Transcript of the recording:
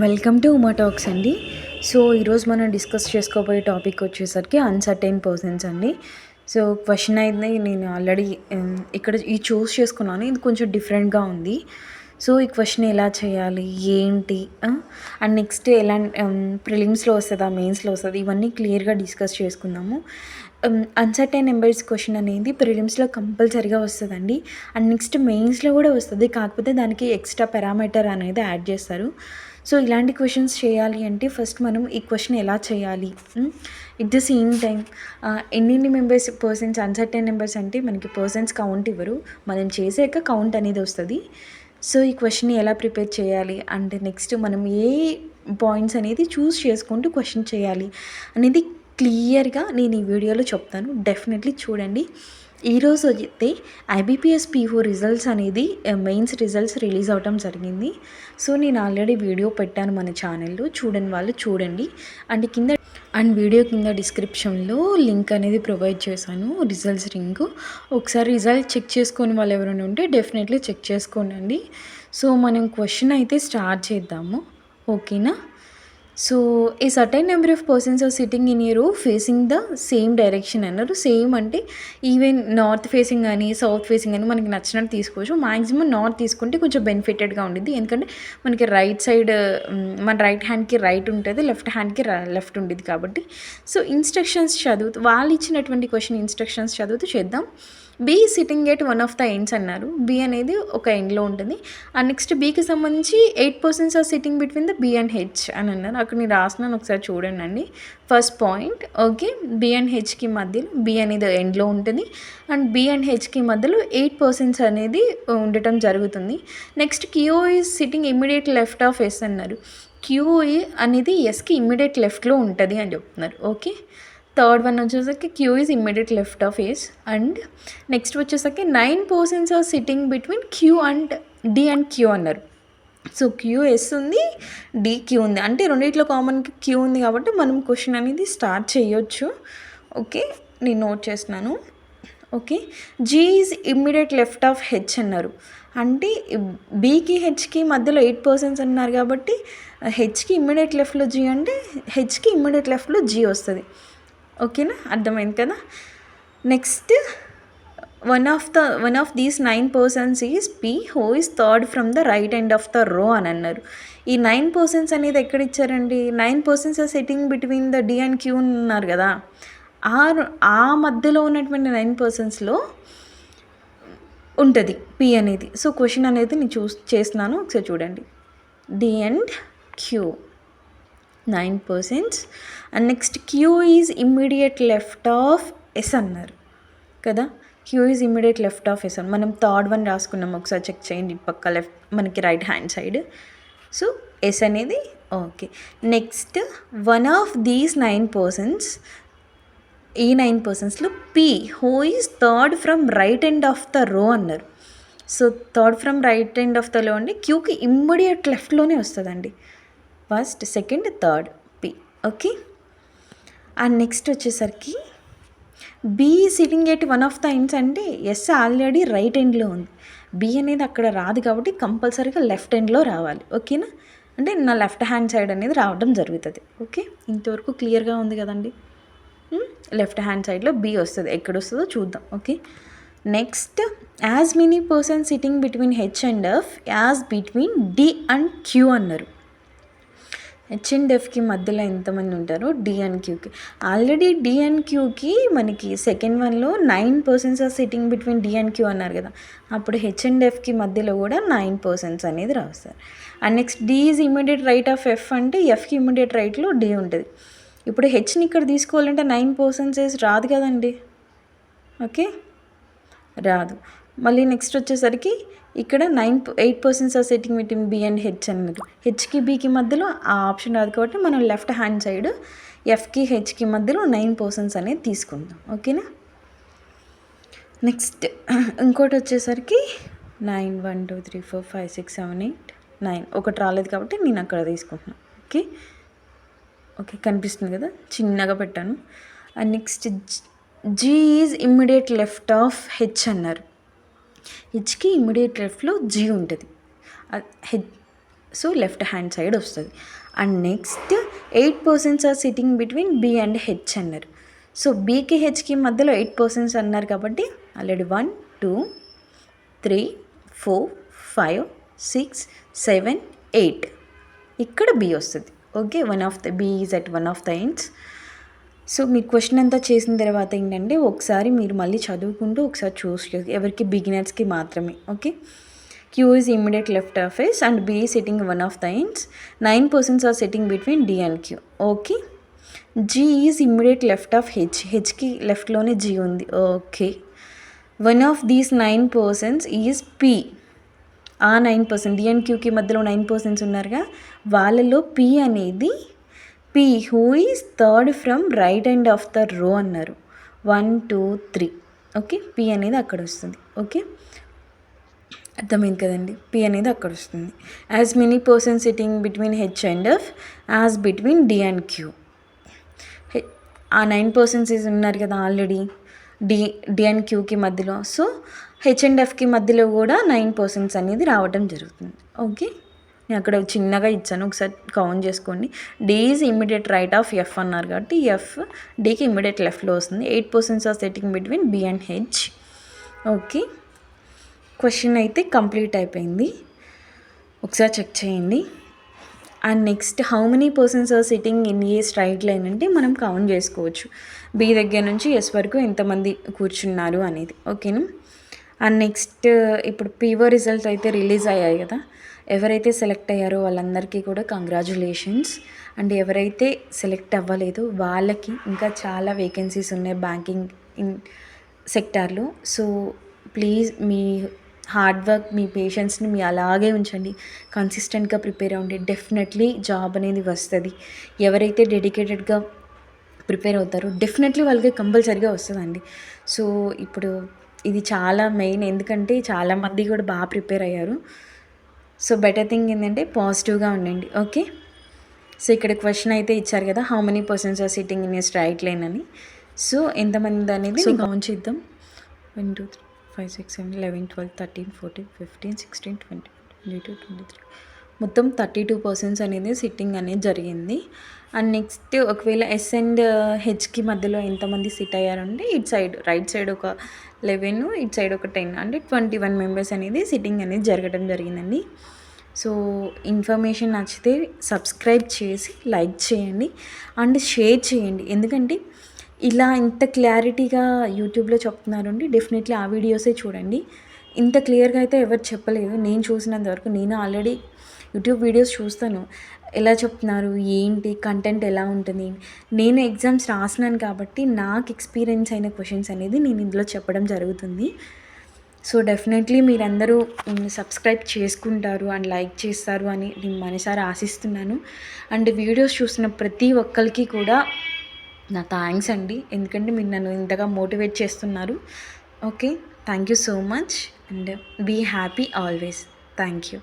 Welcome to Uma talks అండి. So ఈరోజు మనం డిస్కస్ చేసుకోబోయే టాపిక్ వచ్చేసరికి అన్సర్టైన్ పర్సన్స్ అండి. సో క్వశ్చన్ అయితే నేను ఆల్రెడీ ఇక్కడ ఈ చూస్ చేసుకున్నాను. ఇది కొంచెం డిఫరెంట్గా ఉంది. సో ఈ క్వశ్చన్ ఎలా చేయాలి, ఏంటి, అండ్ నెక్స్ట్ ఎలా ప్రిలిమ్స్లో వస్తుందా, మెయిన్స్లో వస్తుంది, ఇవన్నీ క్లియర్గా డిస్కస్ చేసుకుందాము. అన్సర్టైన్ నెంబర్స్ క్వశ్చన్ అనేది ప్రిలిమ్స్లో కంపల్సరీగా వస్తుందండి. అండ్ నెక్స్ట్ మెయిన్స్లో కూడా వస్తుంది, కాకపోతే దానికి ఎక్స్ట్రా పారామీటర్ అనేది యాడ్ చేస్తారు. సో ఇలాంటి క్వశ్చన్స్ చేయాలి అంటే ఫస్ట్ మనం ఈ క్వశ్చన్ ఎలా చేయాలి, ఎట్ ద సేమ్ టైం ఎన్ని పర్సన్స్ అన్సర్టైన్ నెంబర్స్ అంటే మనకి పర్సన్స్ కౌంట్ ఇవ్వరు, మనం చేసాక కౌంట్ అనేది వస్తుంది. సో ఈ క్వశ్చన్ని ఎలా ప్రిపేర్ చేయాలి అంటే నెక్స్ట్ మనం ఏ పాయింట్స్ అనేది చూస్ చేసుకుంటూ క్వశ్చన్ చేయాలి అనేది క్లియర్గా నేను ఈ వీడియోలో చెప్తాను. డెఫినెట్లీ చూడండి. ఈరోజు అయితే ఐబీపీఎస్ P4 రిజల్ట్స్ అనేది మెయిన్స్ రిజల్ట్స్ రిలీజ్ అవటం జరిగింది. సో నేను ఆల్రెడీ వీడియో పెట్టాను మన ఛానల్లో, చూడని వాళ్ళు చూడండి. అండ్ వీడియో కింద డిస్క్రిప్షన్లో లింక్ అనేది ప్రొవైడ్ చేశాను, రిజల్ట్స్ లింక్. ఒకసారి రిజల్ట్ చెక్ చేసుకొని వాళ్ళు ఎవరైనా ఉంటే డెఫినెట్లీ చెక్ చేసుకోండి. సో మనం క్వశ్చన్ అయితే స్టార్ట్ చేద్దాము, ఓకేనా. So a certain number of persons are sitting in a row facing the same direction అన్నారు. సేమ్ అంటే ఈవెన్ నార్త్ ఫేసింగ్ కానీ సౌత్ ఫేసింగ్ కానీ మనకి నచ్చినట్టు తీసుకోవచ్చు. మ్యాక్సిమం నార్త్ తీసుకుంటే కొంచెం బెనిఫిటెడ్గా ఉంటుంది, ఎందుకంటే మనకి రైట్ సైడ్ మన రైట్ హ్యాండ్కి రైట్ ఉంటుంది, లెఫ్ట్ హ్యాండ్కి లెఫ్ట్ ఉంటుంది కాబట్టి. సో ఇన్స్ట్రక్షన్స్ చదువుతూ వాళ్ళు ఇచ్చినటువంటి క్వశ్చన్ ఇన్స్ట్రక్షన్స్ చదువుతూ చేద్దాం. B sitting at one of the ends అన్నారు. బి అనేది ఒక ఎండ్లో ఉంటుంది. అండ్ నెక్స్ట్ బీకి సంబంధించి 8% are sitting between the B and H అని అన్నారు. అక్కడ నేను రాసినాను, ఒకసారి చూడండి అండి. First point, okay, B and హెచ్కి మధ్యలో బి అనేది ఎండ్లో ఉంటుంది అండ్ బి అండ్ హెచ్కి మధ్యలో 8% అనేది ఉండటం జరుగుతుంది. Next Q is sitting immediate left of S అన్నారు. క్యూ అనేది ఎస్కి ఇమ్మీడియట్ లెఫ్ట్లో ఉంటుంది అని చెప్తున్నారు, ఓకే. థర్డ్ వన్ వచ్చేసరికి Q is immediate left of S. And next వచ్చేసరికి 9% are sitting between Q and D and Q అన్నారు. సో క్యూ ఎస్ ఉంది, డి క్యూ ఉంది, అంటే రెండిట్లో కామన్ క్యూ ఉంది కాబట్టి మనం క్వశ్చన్ అనేది స్టార్ట్ చేయొచ్చు, ఓకే. నేను నోట్ చేస్తున్నాను, okay. G is immediate left of H అన్నారు. అంటే బీకి హెచ్కి మధ్యలో 8% అన్నారు కాబట్టి హెచ్కి ఇమ్మీడియట్ లెఫ్ట్లో జీ అంటే హెచ్కి ఇమ్మీడియట్ లెఫ్ట్లో జీ వస్తుంది, ఓకేనా, అర్థమైంది కదా. Next one of these 9% is P who is third from the right end of the row అని అన్నారు. ఈ 9% అనేది ఎక్కడ ఇచ్చారండి? 9% are sitting between the D and Q ఉన్నారు కదా, ఆ మధ్యలో ఉన్నటువంటి 9%లో ఉంటుంది పి అనేది. సో క్వశ్చన్ అనేది నేను చేస్తున్నాను, ఒకసారి చూడండి. D and Q 9% and next Q is immediate left of S అన్నారు కదా. Q is immediate left of S అని మనం థర్డ్ వన్ రాసుకున్నాం, ఒకసారి చెక్ చేయండి పక్క లెఫ్ట్ మనకి right hand side. So S అనేది okay. Next one of these 9%, ఈ 9%లో P who is third from right end of the row అన్నారు. So third from right end of the row అంటే క్యూకి ఇమ్మీడియట్ లెఫ్ట్లోనే వస్తుందండి, first second third P, okay. And next వచ్చేసరికి B sitting at one of the ends అంటే S already right ఎండ్లో ఉంది, B అనేది అక్కడ రాదు కాబట్టి కంపల్సరీగా లెఫ్ట్ ఎండ్లో రావాలి, ఓకేనా. అంటే నా లెఫ్ట్ హ్యాండ్ సైడ్ అనేది రావడం జరుగుతుంది, ఓకే. ఇంతవరకు క్లియర్గా ఉంది కదండి. లెఫ్ట్ హ్యాండ్ సైడ్లో బి వస్తుంది, ఎక్కడ వస్తుందో చూద్దాం, okay. Next as many persons sitting between H and F as between D and Q అన్నారు. హెచ్ అండ్ ఎఫ్కి మధ్యలో ఎంతమంది ఉంటారో డి అండ్ క్యూకి. ఆల్రెడీ డి అండ్ క్యూకి మనకి సెకండ్ వన్లో 9% are sitting between D and Q అన్నారు కదా, అప్పుడు హెచ్ అండ్ ఎఫ్కి మధ్యలో కూడా 9% అనేది రాస్తారు. And next D is immediate right of F అంటే ఎఫ్కి ఇమ్మీడియట్ రైట్లో డి ఉంటుంది. ఇప్పుడు హెచ్ని ఇక్కడ తీసుకోవాలంటే 9% రాదు కదండి, ఓకే, రాదు. మళ్ళీ నెక్స్ట్ వచ్చేసరికి ఇక్కడ 8% are sitting between B and H అన్నారు. హెచ్కి బీకి మధ్యలో ఆ ఆప్షన్ రాదు కాబట్టి మనం లెఫ్ట్ హ్యాండ్ సైడ్ ఎఫ్కి హెచ్కి మధ్యలో 9% అనేది తీసుకుందాం, ఓకేనా. నెక్స్ట్ ఇంకోటి వచ్చేసరికి 9 1 2 3 4 5 6 7 8 9 ఒకటి రాలేదు కాబట్టి నేను అక్కడ తీసుకుంటున్నాను, ఓకే. ఓకే కనిపిస్తుంది కదా, చిన్నగా పెట్టాను. And next G is immediate left of H అన్నారు. హెచ్కి ఇమ్మీడియట్ లెఫ్ట్లో జీ ఉంటుంది. H so left hand side వస్తుంది. And next 8 persons are sitting between B and H అన్నారు. సో బీకి హెచ్కి మధ్యలో 8 పర్సన్స్ అన్నారు కాబట్టి ఆల్రెడీ 1 2 3 4 5 6 7 8 ఇక్కడ బి వస్తుంది. Okay, B is at one of the ends. So మీరు క్వశ్చన్ అంతా చేసిన తర్వాత ఏంటంటే ఒకసారి మీరు మళ్ళీ చదువుకుంటూ ఒకసారి చూస్ చేసి, ఎవరికి బిగినర్స్కి మాత్రమే. Okay, Q is immediate left of S and B is sitting one of the ends. 9 persons are sitting between D and Q. Okay. G is immediate left of H. H ki left lone G undi. Okay. One of these 9 persons is P. ఆ 9% D and Q కి మధ్యలో 9% ఉన్నారుగా, వాళ్ళలో P అనేది P who is third from right end of the row అన్నారు. 1 2 3. Okay, P అనేది అక్కడ వస్తుంది. ఓకే, అర్థమైంది కదండి. P అనేది అక్కడ వస్తుంది. As many persons sitting between H and F as between D and Q. ఆ 9 పర్సన్స్ ఉన్నారు కదా ఆల్రెడీ డి అండ్ క్యూకి మధ్యలో. సో హెచ్ అండ్ ఎఫ్కి మధ్యలో కూడా 9 పర్సన్స్ అనేది రావడం జరుగుతుంది. ఓకే, నేను అక్కడ చిన్నగా ఇచ్చాను, ఒకసారి కౌంట్ చేసుకోండి. D is immediate right of F అన్నారు కాబట్టి ఎఫ్ డికి ఇమ్మీడియట్ లెఫ్ట్లో వస్తుంది. 8 persons are sitting between B and H. Okay, question అయితే కంప్లీట్ అయిపోయింది, ఒకసారి చెక్ చేయండి. And next how many persons are sitting in a straight line అంటే మనం కౌంట్ చేసుకోవచ్చు, బి దగ్గర నుంచి ఎస్ వరకు ఎంతమంది కూర్చున్నారు అనేది. ఓకేనా. అండ్ నెక్స్ట్ ఇప్పుడు పీవో రిజల్ట్స్ అయితే రిలీజ్ అయ్యాయి కదా, ఎవరైతే సెలెక్ట్ అయ్యారో వాళ్ళందరికీ కూడా కంగ్రాచులేషన్స్. అండ్ ఎవరైతే సెలెక్ట్ అవ్వలేదో వాళ్ళకి ఇంకా చాలా వేకెన్సీస్ ఉన్నాయి బ్యాంకింగ్ ఇన్ సెక్టార్లో. సో ప్లీజ్ మీ హార్డ్ వర్క్, మీ పేషెన్స్ని మీ అలాగే ఉంచండి, కన్సిస్టెంట్గా ప్రిపేర్ అవ్వండి. డెఫినెట్లీ జాబ్ అనేది వస్తుంది. ఎవరైతే డెడికేటెడ్గా ప్రిపేర్ అవుతారో డెఫినెట్లీ వాళ్ళకి కంపల్సరీగా వస్తుందండి. సో ఇప్పుడు ఇది చాలా మెయిన్, ఎందుకంటే చాలామంది కూడా బాగా ప్రిపేర్ అయ్యారు. సో బెటర్ థింగ్ ఏంటంటే పాజిటివ్గా ఉండండి. ఓకే, సో ఇక్కడ క్వశ్చన్ అయితే ఇచ్చారు కదా, how many persons are sitting in a straight line అని. సో ఎంతమంది అనేది కౌంట్ చేద్దాం. 1 2 3 5 6 7 11 12 13 14 15 16 20 22 23 మొత్తం 32 పర్సన్స్ అనేది సిట్టింగ్ అనేది జరిగింది. అండ్ నెక్స్ట్ ఒకవేళ ఎస్ అండ్ హెచ్కి మధ్యలో ఎంతమంది సిట్ అయ్యారంటే ఇటు సైడ్ రైట్ సైడ్ ఒక 11, ఇటు సైడ్ ఒక 10 అంటే 21 మెంబర్స్ అనేది సిట్టింగ్ అనేది జరగడం జరిగిందండి. సో ఇన్ఫర్మేషన్ నచ్చితే సబ్స్క్రైబ్ చేసి లైక్ చేయండి అండ్ షేర్ చేయండి, ఎందుకంటే ఇలా ఇంత క్లారిటీగా యూట్యూబ్లో చెప్తున్నారు అండి. డెఫినెట్లీ ఆ వీడియోసే చూడండి. ఇంత క్లియర్గా అయితే ఎవరు చెప్పలేదు నేను చూసినంత వరకు. నేను ఆల్రెడీ యూట్యూబ్ వీడియోస్ చూస్తాను, ఎలా చెప్తున్నారు ఏంటి కంటెంట్ ఎలా ఉంటుంది. నేను ఎగ్జామ్స్ రాసినాను కాబట్టి నాకు ఎక్స్పీరియన్స్ అయిన క్వశ్చన్స్ అనేది నేను ఇందులో చెప్పడం జరుగుతుంది. సో డెఫినెట్లీ మీరందరూ సబ్స్క్రైబ్ చేసుకుంటారు అండ్ లైక్ చేస్తారు అని నేను మనసారా ఆశిస్తున్నాను. అండ్ వీడియోస్ చూస్తున్న ప్రతి ఒక్కరికి కూడా నా థ్యాంక్స్ అండి, ఎందుకంటే మీరు నన్ను ఇంతగా మోటివేట్ చేస్తున్నారు. Okay, thank you so much and be happy always. Thank you.